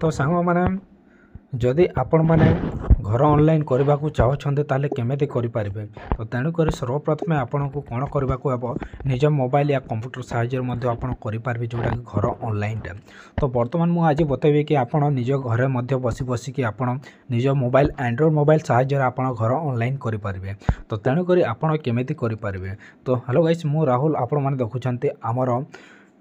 तो सांग मैंने जदि आपण मैंने घर ऑनलाइन करने को चाहते ताले केमेति करें तो तेणुक सर्वप्रथमे आपन को कौन करने को हम निज मोबाइल या कंप्यूटर साहाय्य करें जोटा कि घर ऑनलाइन टा। तो बर्तमान मुझे आज बतेबी कि आप निज घर बसी बसिकी आप निज मोबाइल एंड्रॉइड मोबाइल साहाय्य आप घर ऑनलाइन करें। तो तेणुक आपड़ केमेति करें। तो हेलो गाइस मु राहुल आपण मैंने देखुं आमर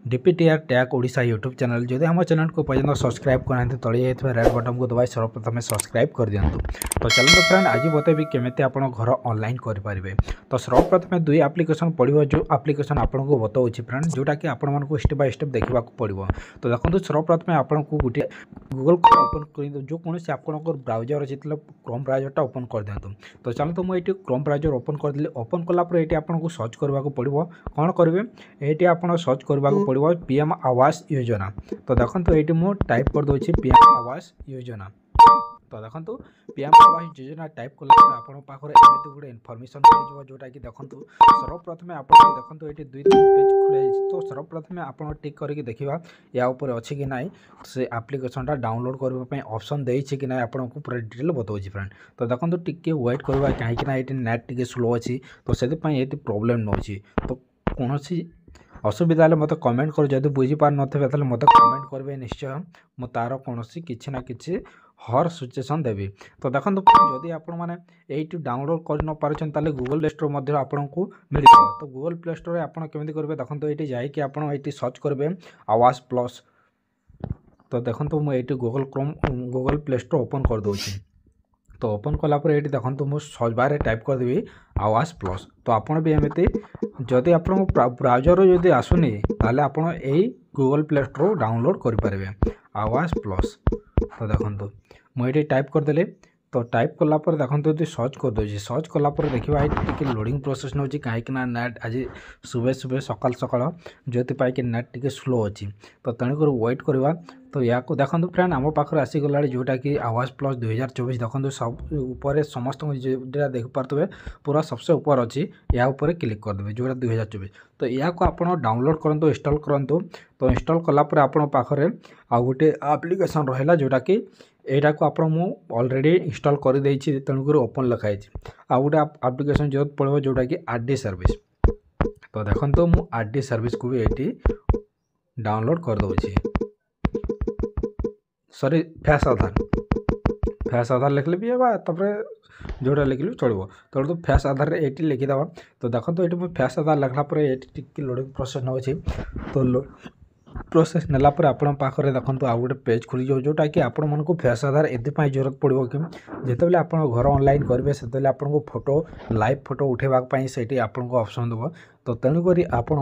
DPTR tag Odisha YouTube channel जदि आम चैनल को पर्यटन सब्सक्राइब करना तले जाइए रेड बटन को दबाई सर्वप्रथम सब्सक्राइब कर दिंतु। तो चलते फ्रेंड आज बतेबी केमेति आप घर ऑनलाइन करें। तो सर्वप्रथम दुई एप्लिकेशन पड़ो जो एप्लिकेशन आपको बताऊँ फ्रेंड जोटा कि आपण स्टेप बाय स्टेप देखा पड़ो। तो देखो सर्वप्रथम आपको गोटे गूगल ओपन कर जो कौन से आप ब्राउजर अच्छे क्रोम ब्राउजरटा ओपन कर दिंतु। तो चलते मुझे क्रोम ब्राउजर ओपन करदेली। ओपन कलापर ये आपको सर्च करने को पड़ो कौन करेंगे ये आप सर्च करने पड़ो पीएम आवास योजना। तो देखो ये मुझे टाइप कर दूसरी पीएम आवास योजना। तो देखो पीएम आवास योजना टाइप कलापर आपन पाखरे एमती गोटे इनफॉरमेशन मिल जोटा कि देखो सर्वप्रथम आप देखो ये दुई तीन पेज खुले। तो सर्वप्रथम आप टिक करके देखा या ऊपर अच्छी कि ना से एप्लिकेशनटा डाउनलोड करने ऑप्शन देछि कि ना आपको पूरा डिटेल बताऊँ फ्रेंड। तो देखो टिके वेट करवा कहीं नेट टिके स्लो अच्छी तो से प्रोब्लेम नौ। तो कौन असुविधा मत कमेंट कर जब बुझीपार ना मत कमेंट करेंगे निश्चय मु तार कौन कि ना कि हर सिचुएसन देवी। तो देखो जदि आप डाउनलोड कर न पार्छन ताले गूगल प्ले स्टोर मध्य आपको मिल। तो गूगल प्ले स्टोर आप केमी करेंगे देखो ये जाकि आप सर्च करेंगे आवास प्लस। तो देखो मुझे गूगल प्ले स्टोर ओपन कर दूसरी। तो ओपन कलापर ये देखो मुझे सर्च बार टाइप करदेवी आवास प्लस। तो आपड़ भी एमती जदि आप ब्राउजर जदि आसुनी ताले आप गूगल प्ले स्टोर डाउनलोड करेंगे आवास प्लस। तो देखो मुझे टाइप करदेली। तो टाइप कलापर देखो ये सर्च कर दूसरी सर्च कलापर देखा ये लोडिंग प्रोसेस नौ कहीं नेट आज सुबह सुबह सकाल सकाल जो कि नेट टी स्लो अच्छी। तो तेणुक वेट करवा। तो या देखो फ्रेंड आम पाखे आसीगला जोटा कि आवास प्लस 2024 देखो सब ऊपर समस्त जो देखिपे पूरा सबसे ऊपर अच्छी या ऊपर क्लिक करदे जोटा 2024। तो या आप डाउनलोड करूँ इंस्टॉल करूँ। तो इंस्टॉल कलापर आप पाखे आ गोटे एप्लिकेशन रहा जोटा कि यहाँ को आप ऑलरेडी इंस्टॉल कर देछि तेणुक ओपन लिखाई आ गोटे एप्लिकेशन जरूरत पड़ो जोटा कि आरडी सर्विस। तो देखो मु आरडी सर्विस को भी ये डाउनलोड कर दूसरी सॉरी फेस आधार लिखले भी है जोटा लिखले चलो। तो फेस आधार ये लिखिदेव। तो देखो ये फेस आधार लिखला लोडिंग प्रोसेस नौ। तो प्रोसेस नेला आप देखो आ गए पेज खुली जोटा कि आपण को फेस आधार एपाई जरूरत पड़ो कि जिते आप घर ऑनलाइन करेंगे से आपको फोटो लाइव फोटो उठेवाई से आपको ऑप्शन देव। तो तेणुक आप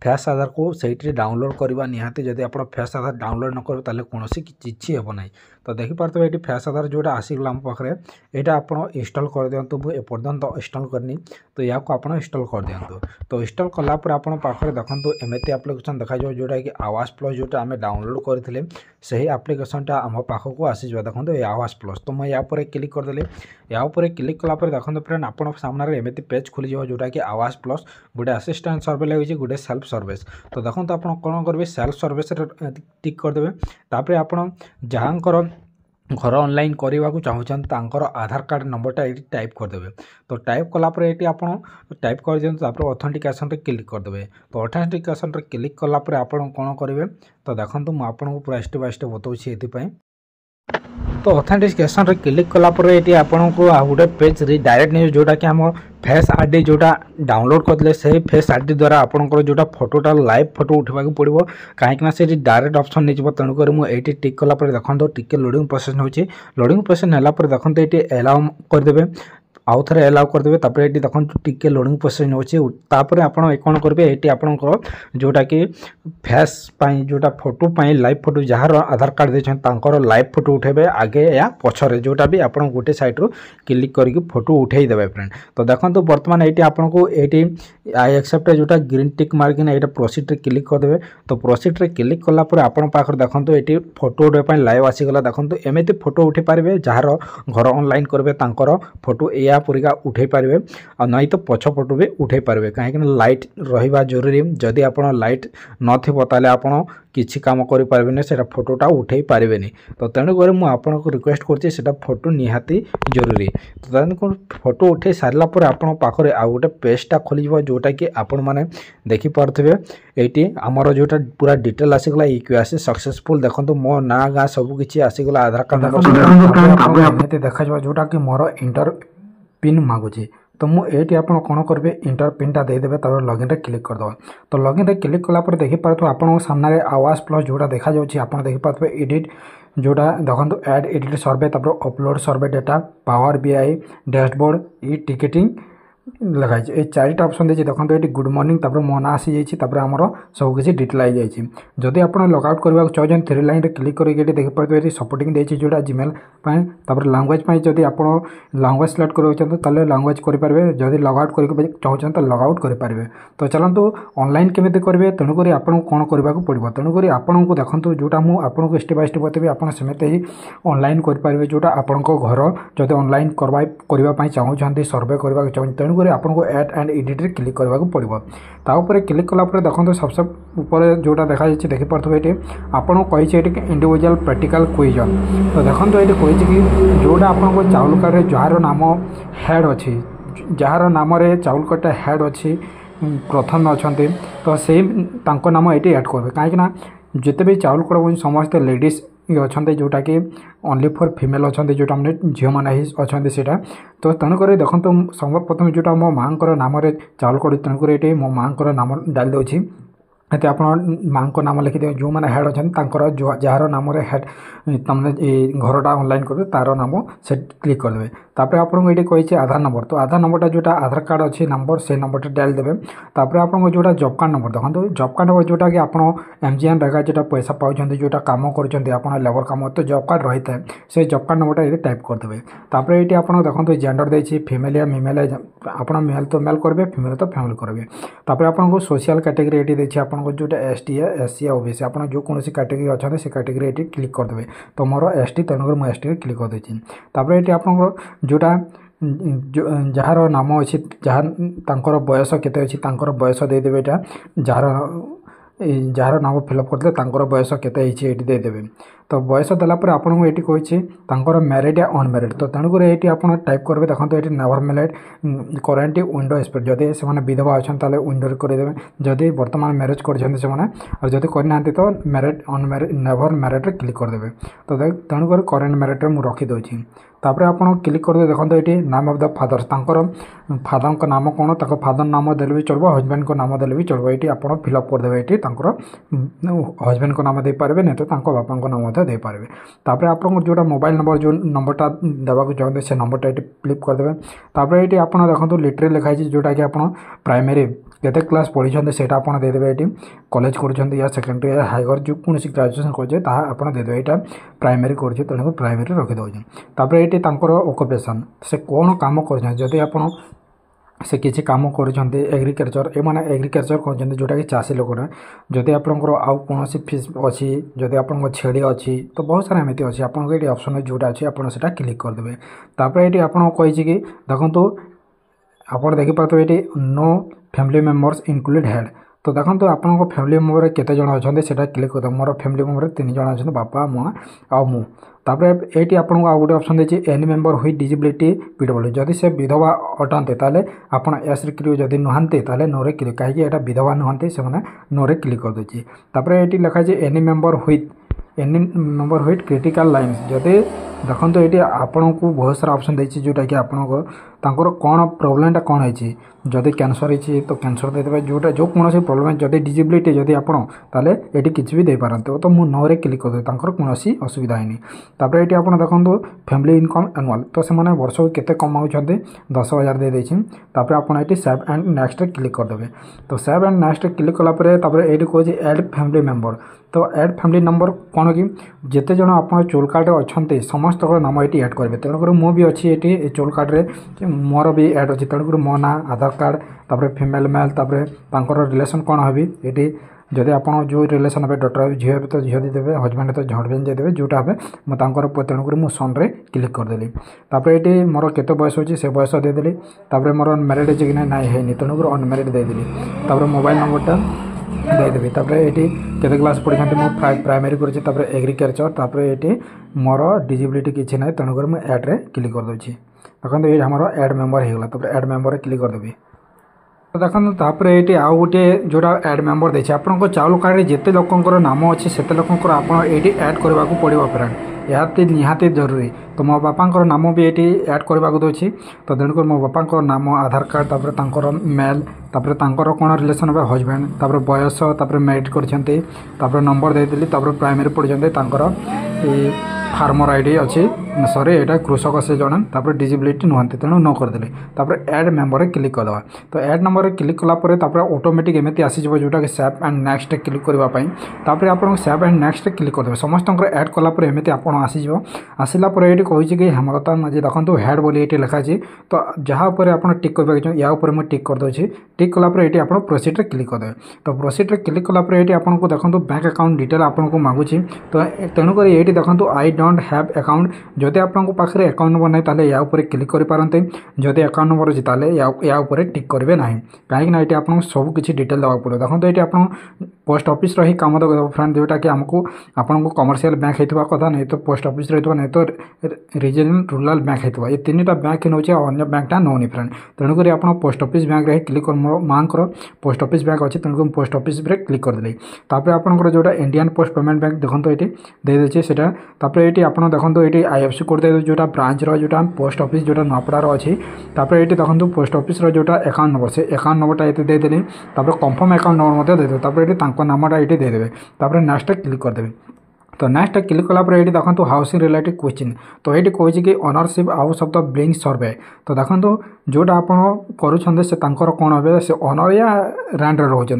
फेस आधार को सही डाउनलोड करवा निहाती जदि आप फेस आधार डाउनलोड न करेंगे ताले कौन किसी हेब ना। तो देखिपे ये फेस आधार जोटा आसीगला आम पाखे यहाँ आप इंस्टॉल कर दिंतु। मुझे एपर्यंत इंस्टॉल करनी। तो या आप इंस्टॉल कर दिंतु। तो इंस्टॉल कलापर आप पाखे देखो एमती एप्लिकेशन देखा जोटा कि आवास प्लस जोटा आम डाउनलोड करते से ही एप्लिकेशनटा आम पाखक आसीज देखो ये आवास प्लस। तो मुझे यहाँ क्लिक करदेली। या क्लिक कलापर देखो फ्रेंड आप सामने एमती पेज खुली जोटा कि आवास प्लस गोटे असिस्टेंट सर्वे लगे गोटे सेल्फ सर्विस। तो देखो आप कौन करेंगे सेल्फ सर्विस टिक करदे। तापर आप जहाँकर घर ऑनलाइन करने को चाहूँ आधार कार्ड नंबरटा ये टाइप करदे। तो टाइप कलापर ये आप टाइप कर दिखाँ ऑथेंटिकेशन क्लिक करदे। तो ऑथेंटिकेशन क्लिक कलापर आप कौन करेंगे। तो देखो मुझे पूरा स्टेप बाय स्टेप बताऊँगी ये। तो ऑथेंटिकेशन क्लिक कलापर ये आपको गोटे पेज डायरेक्ट नहीं जोटा कि आम फेस आरडी जोटा डाउनलोड करते से फेस आरडी द्वारा आपंकर जोटा फोटोटा लाइव फोटो उठा पड़ो कहीं से डायरेक्ट ऑप्शन नहीं। तेणुक मुझे टिक कलापर देखो टिके लोडिंग प्रोसेस हो लोडिंग प्रोसेस नालापर देखो ये एलाउ करदे आउ थे एलाउ करदे। तापर ये देखो टिके लोडिंग प्रोसेस नौपर आप कौन करेंगे ये आपंकर जोटा कि फेस जोटा फोटो लाइव फोटो जार आधार कार्ड देते लाइव फोटो उठेबे आगे या पछरे जोटा भी आप गोटे साइड्रु क्लिक करके फोटो उठे देवे फ्रेंड। तो देखो बर्तमान ये आपको ये आई एक्सेप्ट जोटा ग्रीन टिक मार्किन ये प्रोसीड क्लिक करदे। तो प्रोसीड क्लिक कलापर आप देखो ये फोटो उठाई लाइव आसीगला। देखो एमती फोटो उठे पारे जार घर ऑनलाइन करेंगे फोटो या या परिका उठे पारे आ नहीं तो पछपटू भी उठे पारे कहीं लाइट रहा जरूरी जदि आप लाइट नथिबो ताले आपण किछि काम करि पारबेनी सेटा फोटोटा उठे पारबेनी तो तेणुक मुझे आपको रिक्वेस्ट करछी फोटो निहाती जरूरी तो तेणुक फोटो उठे सारा पर आपण पाखरे आ गोटे पेजटा खोल जोटा कि आपण मैंने देखिपे ये आमर जोटा पूरा डिटेल आसीगला ईक्यूआईसी सक्सेसफुल देखो मो ना गाँ सबकि आसीगला आधार कार्ड देखा जोटा कि मोर इंटर पिन मागुची तो मुझे आप कौन करेंगे इंटर पिनटा देदेवे तब लॉगिन रे क्लिक करदे तो लॉगिन रे क्लिक कलापर देखिपे आपन सामने आवास प्लस जोड़ा देखा आप देखिपे एडिट जोड़ा देखो ऐड एडिट सर्वे तब अपलोड सर्वे डाटा पावर बीआई डैशबोर्ड ई टिकेटिंग लगाई ये चारिटा ऑप्शन देखिए देखो ये गुड मॉर्निंग तब मो ना आसी जाइए आमर सब किसी डिटेल आई जाइए जदि आप लॉगआउट करने चाहते थ्री लाइन रे क्लिक करके देखिपे ये सपोर्टिंग देती जोड़ा जीमेल तब लैंग्वेज जदि आप लैंग्वेज सिलेक्ट करते लैंग्वेज करेंगे जदि लॉगआउट करके चाहते तो लॉगआउट करेंगे तो चलतु ऑनलाइन केमी करेंगे तेणुक आपको कौन करने पड़ो तेणुक आपको देखो जोटा मुझे स्टेप बाय स्टेप बतेबी आप सेमती ऑनलाइन करेंगे जोटा आपण घर जदि ऑनलाइन करने चाहते सर्वे करने चाहते तेणुक आपको ऐड एंड एडिट रे क्लिक करने पड़ो तापर क्लिक कलापर देखो सबसे ऊपर जोटा देखा देखिपे ये आपको कही इंडिविजुअल प्रैक्टिकल क्विजन तो देखो ये कही कि जोटा आपको चाउल कार्ड जार नाम हेड अच्छी जार नाम चाउल कार्ड हेड अच्छी प्रथम अच्छा तो से नाम ये ऐड करेंगे कहीं जिते भी चाउल कार्ड समस्त लेडीज ये अच्छा जोटा कि ओनली फॉर फीमेल अच्छा जोटा मैंने झील मैंने ही अच्छा से तो तेणुक देखो सर्वप्रथम जोटा मो माँ नाम चाउल कार्ड तेणुक ये मो माँ नाम डाल दूसरी ये आप माँ को नाम लिखिदे जो मैंने हेड अच्छा जार नाम हेड तमने घरटा ऑनलाइन करेंगे तार नाम से क्लिक करदे तापर आपको ये कही आधार नंबर तो आधार नंबरटा जोटा आधार कार्ड अच्छी नंबर से नंबरटा डाल देवे तापर आपको जोटा जॉब कार्ड नंबर देखो जॉब कार्ड नंबर जोटा कि आप एमजीएन रेगा जो पैसा पाँच जोटा कम कर लेबर कम तो जॉब कार्ड रही है से जॉब कार्ड नंबरटा ये टाइप करदे तापर ये आप देखो जेंडर देती फीमेल या मिमेल आप मेल तो मेल करेंगे फीमेल तो फीमेल करेंगे तापर आपको सोशल कैटेगरी ये देखिए आपको जोटा एसटी है एससी या ओबीसी आप जो कौन कैटेगरी अच्छा से कैटेगरी ये क्लिक करदे तो मोर एसटी तेणुक मुझे एसटी क्लिक कर देती तापर ये आप जोटा जार नाम अच्छी जहाँ बयस के बयस देदेवे जार नाम फिलअप करते बयस के देदेवे तो बयस देलापर आपको ये कही मैरिड या अनमैरिड तो तेणुक ये आप टाइप करेंगे देखो ये never married currently window speed जदि से विधवा अच्छा विंडो करदेवे जदि बर्तमान मैरेज कर जदि करना तो married unmarried never married click करदेवे तो तेणुक करेन्ट मैरिड मुझे रखीदे तापर आप क्लिक करदे देखो ये नाम ऑफ द फादर फादर का नाम कौन तक फादर नाम देले भी चलो हजबैंड को नाम देले भी चलो ये आप फिलअप करदे ये हजबैंड को नाम दे पारे नहीं तो बापा को नाम दे पारे तापर आप जोटा मोबाइल नंबर जो नंबरटा देवाक चाहते से नंबरटा ये फ्लिप करदे तापर ये आप देखो लिटरे लिखाई जोटा कि आप प्राइमरी केते क्लास पढ़ी से आप देदेवे ये कॉलेज कर या सेकेंडरी या हायर जो कौन ग्रेजुएशन कर देदेवे यहाँ प्राइमरी कर तेणुक प्राइमरी रखीदे तापर ये ऑक्युपेशन से कौन काम कर आप से किसी काम कर एग्रिकल्चर एमाने एग्रिकल्चर कर जोटा कि चाषी लोकटा जदि आपंकर आउ कौन फिश अच्छी जदि आप छेड़ी अच्छी तो बहुत सारा एमती अच्छी आपको ये ऑप्शन जोटा अच्छी आप क्लिक करदे तापर ये आपको कही कि देखो आप देखिपे ये no family members include head तो देखो तो आपको फैमिली मेंबर केते जण अच्छा से क्लिक कर मोर फैमिली मेंबर 3 जण अच्छा बापा माँ आउ मु तापर ये आपको आउ गोटे ऑप्शन देती एनी मेंबर हुई डिजिबिलिटी पीडब्ल्यू जदि से विधवा अटंते ताले आपण एस क्लिक जदि नुहांते ताले नो रे क्लिक कहीं विधवा नुहांते से नो रे क्लिक कर देछि तापर ये लिखाई एनी मेंबर हुई क्रिटिकल लाइन जदि देखो तो ये आपन को बहुत सारा ऑप्शन देछि जोटा कि आपनको तांकर कौन प्रोब्लेमटा कौन है जदि कैंसर है तो कैंसर देते जोटा जो कौन से प्रोब्लेम जदि डिजिबिलिटी जदि आप ये किसी भी दे पारते तो मुझे नो रे क्लिक करदे कौन असुविधा है तापर ये आप देखो फैमिली इनकम एनुअल तो से वर्ष को केते कमाऊँ 10,000 दे देछि तापर आप ये सेव एंड नेक्स्ट क्लिक करदे तो सेव एंड नेक्स्ट क्लिक कलापर तापर ये कहे एड फैमिली मेंबर तो एड फैमिली नंबर कौन कि जिते जन आप चोल कार्ड अच्छा समस्त नाम ये ऐड करेंगे तेणुक मुझे भी अच्छी ये चोल कार्ड रे मोर भी ऐड अच्छी तेणुक मो ना आधार कार्ड तापर फीमेल मेल तापर रिलेशन कौन हेबी ये जदि आप जो रिलेसन हे डॉटर झील हे तो झील देदेवे हजबैंड तो हजबैंड देदेवे जोटा हे मुझे तेणुक मुझे सन्रे क्लिक करदेली ये मोर केते बयस अच्छी से बयस देदेली मोर मैरिड अच्छे कि ना है तेणुक अनमैरिड देदेली मोबाइल नंबरटा देदेवी ये केते क्लास पढ़ी मुझे प्राइमरी कर एग्रीकल्चर ये मोर डिजिबिलिटी किसी ना तेणुक मुझे एड्रे क्लिक करदे देखो ये आम एड मेम्बर होगा एड मेम्बर क्लिक करदेवी तो देखो ये आउ गोटे जोटा एड मेम्बर देखे आपको चाउल कार्ड में जिते लोकर नाम अच्छी से लोकर आप एड करने को पड़ो फ्रेंड यह निहाती जरूरी तो मो बापा नाम भी ये एड करने को दूसरी तो तेणुक मो बापा नाम आधार कार्ड तापर मेल तापर कौन रिलेसन है हजबैंड तापर बयस तापर मैरिड कर नंबर देदेली प्राइमरी पढ़ी फार्मर आईडी अच्छी सॉरी यहाँ कृषक से जन तापर डिजिबिलिटी नुहति तेणु न करदे एड मेम्बर क्लिक करदे तो एड नंबर क्लिक कलापर ऑटोमेटिक एमती आसीज जोटा कि सेव एंड नेक्स्ट क्लिक करने तापर आप सेव एंड नेक्स्ट क्लिक करदे समस्त एड कलापर एमती आप आसीज आसला ये कही कि हेमलता माझी देखो हेड बोली ये लिखाई तो जहाँ आप टिक कर या मुझे टिक करदे टिक कलापर ये आप प्रोसीड क्लिक करदे तो प्रोसीड क्लिक कलापर ये आपको देखो बैंक अकाउंट डिटेल आपको मागुची तो तेणुक ये देखो आई डोंट हैव अकाउंट जदि आपको पाखे अकाउंट नंबर ना ताले या ऊपर क्लिक करेंगे जदि अकाउंट नंबर अच्छी ताले या ऊपर टिक करेंगे ना कहीं ये आपको सब किसी डिटेल देवाक पड़ो देखो ये आप पोस्ट ऑफिस ही कम देव फ्रेंड जोटा कि आमको आपको कमर्शियल बैंक होता कथा नहीं तो पोस्ट ऑफिस नहीं तो रीजनल रूरल बैंक होता ये तीन टा बैंक नौ अन्य बैंकटा नौनी फ्रेंड तेणुक आप पोस्ट ऑफिस बैंक रे क्लिक कर माँ पोस्ट ऑफिस बैंक अच्छे तेणुक पोस्ट ऑफिस क्लिक करदेली तापर आपंकर जोटा इंडियन पोस्ट पेमेंट बैंक देखो ये देदेचे ये आप देखो ये आईएफसी कोड दे जोटा ब्रांच जोटा पोस्ट ऑफिस जोटा नपड़ार अच्छी तापर ये देखो पोस्ट ऑफिस जोटा अकाउंट नंबर से अकाउंट नंबरटा ये देदेली कंफर्म अकाउंट नंबर देदेवे ये नामटा ये देदेवे नेक्स्ट क्लिक करदेवे तो नेक्स्ट क्लिक कलापर ये देखो हाउसिंग रिलेटेड क्वेश्चन तो ये कहूँ कि ownership house of the blink survey तो देखो जोटा आप करूँ कौन हे से ओनर या रैंड रोचे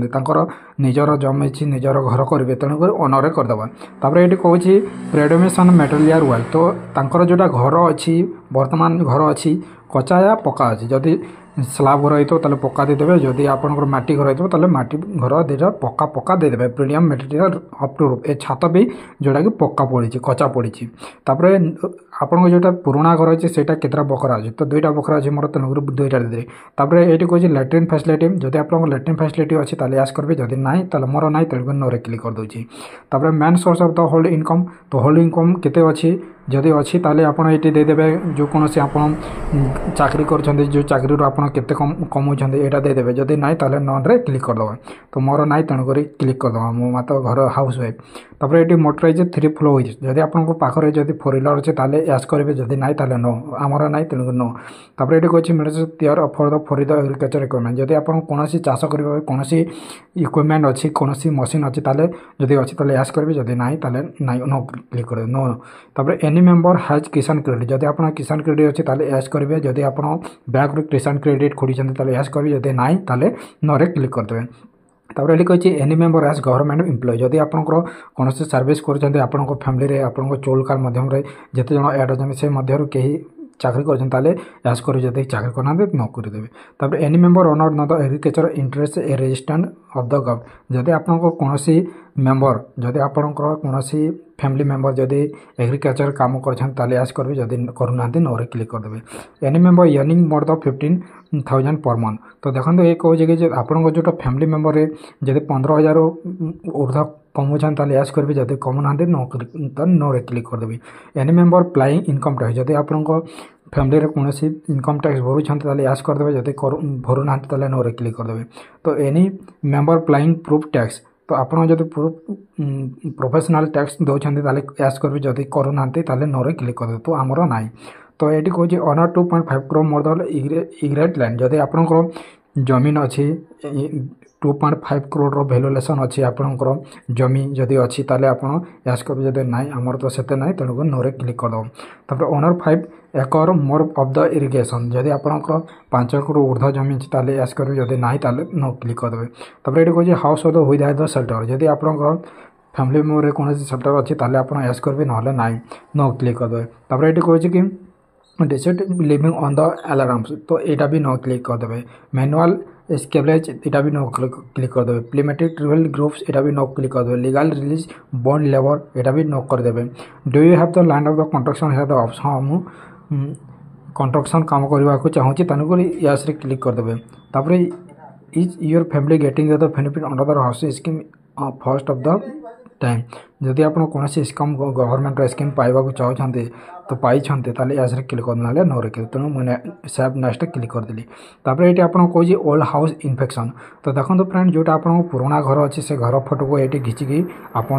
निजर जमी निजर घर करेंगे तेणुक ओनर करदे तापर ये कहूँ प्रेडोमेशन मेटेरियल वेल तो जोटा घर अच्छी बर्तमान घर अच्छी कचा या पक्का अच्छी जदि स्लाब घर होता पक्का देदेवे जदि आप माटी घर होता माटी घर दीटा पक्का पक्का देदेवे premium material up to roof ए छात भी जोटा कि पक्का पड़ी कचा पड़ी तापर आपन जोटा पुराना घर अच्छे से केतटा बखरा अच्छे तो दुईटा बखरा अच्छे मोर तेणुक दुईटा देदेवी तापर ये कहूँ लैट्रिन फैसिलिटी जदि आप लैट्रिन फैसिलिटी अच्छी ताले आस करेंगे जदि ना ताले मोर ना तेणुक नो क्लिक कर दूसरी तापर main source of the hold income तो होल्ड इनकम केते अच्छी जदि अच्छी ताले आपन ये देदेवे जो कौन से आप चाकरी कर जो चाकरी आप केते कमाऊँ यहाँ देदेवे जदि ना ताले नन रे क्लिक करदे तो मोर ना तेणुक क्लिक करदे मो मात्र घर हाउस वाइफ तापर ये मोटराइज 3 फ्लो हो जदि आपको पाखे जदि 4 व्हीलर अच्छे ताले एस करेंगे जदि ना ताले नो आमर ना तेणुक नो तापर ये कहूँ medicine tier for the agriculture equipment जदि आप कौन चाष करेंगे कौन इक्विपमेंट अच्छी कौन मशीन अच्छी ताले जदि अच्छी ताले एस करेंगे जदि ना ताले ना नो क्लिक कर नो तापर एनी मेंबर हैज किसान क्रेडिट जदि आप किसान क्रेडिट अच्छी ताले एस करेंगे जदि आप बैंक किसान क्रेडिट खोली ताले एस करेंगे जदि ना ताले नो रे क्लिक करदेवे तापर ये कही any member as government employ जदि आप कौन सर्विस कर फैमिली आप चौल कार्ड मध्यम जिते जन एड अच्छे से मध्य कहीं चाकरी करस कर जब चाकरी करना न करदेवे तापर एनी मेंबर ओनर न the agriculture interest A resistant of the government जदि आप कौन मेंबर जदि आप कौन फैमिली मेंबर जदि एग्रीकल्चर काम करस करेंगे जदि करूना नो क्लिक करदेवे any member earning more the 15,000 per month तो देखो ये कहूँ कि आपन जो फैमिली मेंबर जब 15,000 ऊर्ध कमाऊँ ताले एस करेंगे जब कमाना नो रे क्लिक करदेवी any member plying income tax जब आप फैमिली कौन इनकम टैक्स भरुँच एस करदे जब भरूना नो रे क्लिक करदेवे तो एनी मेंबर प्लाइंग प्रूफ टैक्स तो आप प्रोफेशनल टैक्स दौरान एस करेंगे जब करूना नो रे क्लिक करदे तो आमर ना तो ये कहूँ ऑनर 2.5 करोड़ मोर द इग्रेट लैंड जदि आप जमीन अच्छी 2.5 करोड़ भैल्युएसन अच्छी आपंकर जमी जदि अच्छी ताले आप एस करेंगे जब ना आमर तो से ना तेणुक नो रे क्लिक करदेव तापर owner 5 acre more of the irrigation जदि आपंकर 5 एकड़ ऊर्ध जमी अच्छी ताले एस करेंगे जब ना ताले नो क्लिक करदेवे तापर ये कहूँ house of the with the shelter जदि आपंकर फैमिली मेम्बर कौन शेल्टर अच्छी ताले आप एस करेंगे ना ना नो क्लिक करदेवे तापर ये कहूँ कि decent living on the alarms तो यहाँ भी नो क्लिक करदे। मैनुअल स्केवरेज यहाँ भी नो क्लिक करदे। प्रीमेटिक ट्रिवल ग्रुप्स यहाँ भी नो क्लिक करदे। लीगल रिलीज बॉन्ड लेवर यहाँ भी नो करदे। Do you have the land of the construction है द ऑप्शन हम कंस्ट्रक्शन काम करने को चाहूँगी तेणुक यस क्लिक करदे। तापर is your family getting the benefit under the housing scheme first of the time जदि आप कौन स्कीम गवर्नमेंट स्कीम पाइबा चाहते तो पाई यास क्लिक कर ना नो रखिए तेणु मुझे सेव नेक्स्ट क्लिक करदेली। तापर ये आपको कौन ओल्ड हाउस इन्फेक्शन तो देखो फ्रेंड जोटा आप पुराना घर अच्छे से घर फोटो को ये घिचिकी आप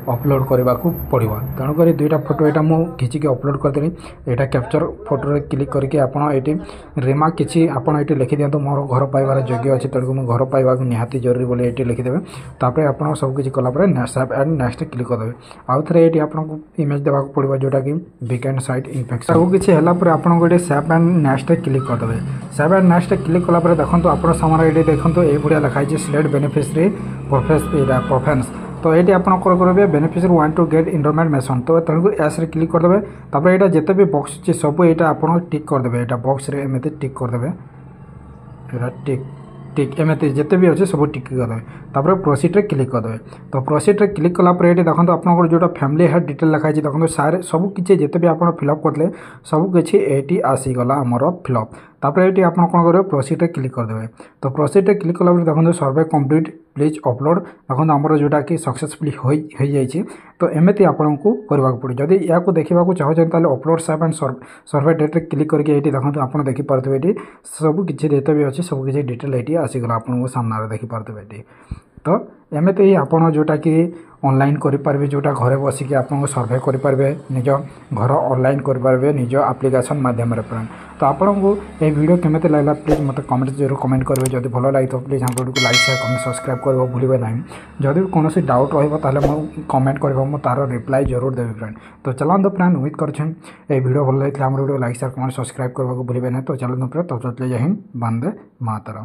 अपलोड करने को पड़ो। तेणुक दुईटा फोटो यहाँ मुझे घिचिकी अपलोड करदेली। यहाँ कैप्चर फोटो क्लिक करके आपड़ी रिमा किसी आपड़ी लिखि दिखाँ मोर घर पाइबार योग्य अच्छे तेणुक मुझे घर पाइबा निहाती जरूरी बोले ये लिखिदेवे। तापर आप सबकि कलापर सेव एंड नेक्स्ट क्लिक करदे। आउ थे ये आपको इमेज देवा पड़ो जोटा कि वीकेंड साइट इन्फेक्शन सब किसी है आपको ये सेव एंड नेक्स्ट क्लिक करदे। सेव एंड नेक्स्ट क्लिक कलापर देखो आप सामने ये देखो ये भाया लिखाई सिलेक्ट बेनिफिशियरी प्रेफरेंस तो ये आप करेंगे beneficiary want to get enrollment मेसन तो तेणुक एस क्लिक करदे। तापर यहाँ जिते भी बॉक्स अच्छे सब ये आप टिक करदे। यहाँ बॉक्स एमती टिक करदे टिक टिक एमती जिते भी अच्छे सब टिक करदे। तापर प्रोसीड रे क्लिक करदे। तो प्रोसीड रे क्लिक कलापर ये देखो आप जो फैमिली हेड डिटेल लिखाई देखो सारे सब किसी जिते भी आप फिलअप करते सब किसी ये आसीगला आमर फिलअप। तापर ये आप कौन करेंगे प्रोसीड रे क्लिक करदे। तो प्रोसीड रे क्लिक कलापर देखो सर्वे कंप्लीट प्लीज अपलोड देखो आमर जोटा कि सक्सेसफुली हो जाए। तो एमती आपको करने पड़े। जदि या देखा चाहते upload save and survey date click करके ये देखो आप देखिपे ये सब किसी जिते भी अच्छे सब किसी डिटेल ये आसीगला आपको सामने देखिपे ये। तो एमती ही आप जोटा कि ऑनलाइन करें जोटा घरे बसिक आप सर्वे करेंगे निज घर ऑनलाइन करेंगे निज एप्लिकेशन माध्यम फ्रेंड। तो आपको ये वीडियो केमेते लगला प्लीज मत कमेंट जरूर कमेंट करेंगे। जब भल लगे तो प्लीज हम वीडियो को लाइक शेयर कमेंट सब्सक्राइब करवा भूलिए ना। जब भी कौन डाउट रही कमेंट कर तार रिप्लाई जरूर देवी फ्रेंड। तो चलते फ्रेंड उम्मीद कर वीडियो भल लगे video like share comment subscribe करने को भूलिए ना। तो चलते फ्रेंड तो जय हिंद वंदे मातरम।